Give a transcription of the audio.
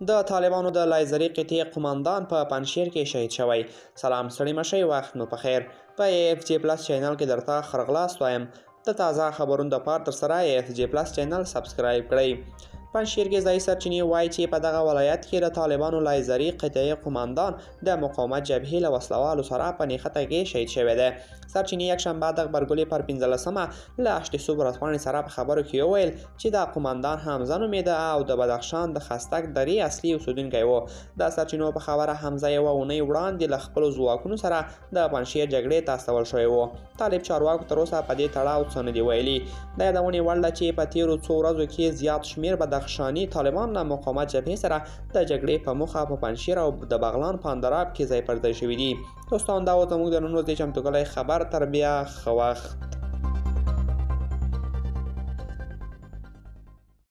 د طالبانو د لایزري قطعې قماندان په پنجشیر کې شهید شوی. سلام ستړي مه شئ، وخت مو پخیر. په AFJ پلس چینل کې درته ښه راغلاست وایم. د تازه خبرونو دپاره ترسره AFJ پلس چینل سبسکرایب کړئ. پنجشیر کې ځایي سرچینې وایي چې په دغه ولایت کې د طالبانو لایزري قطعې قماندان د مقاومت جبهې له وسلوالو سره په نښته کې شهید شوی دی. سرچینې یکشنبه د غبرګولي پر 15مه له اشتیسوب ورځپاڼې سره په خبرو کې وویل چې د قماندان حمزه نومېده او د بدخشان د خستک درې اصلي اوسېدونکی و. د سرچینو په خبره حمزه یوه اونۍ وړاندې له خپلو ځواکونو سره د پنجشیر جګړې ته استول شوی و. طالب چارواکو تر اوسه په دې تړاو څه نه دي ویلي. د یادونې وړ ده چې په تېرو څو ورځو کې زیات شمېر بدخشاني طالبان له مقاومت جبهې سره د جګړې په موخه په پنجشیر او د بغلان په اندراب کې ځای پر ځای شوي دي. دوستان دا و زموږ د نن ورځې چمتو کړی خبر. تر بیا ښه وخت.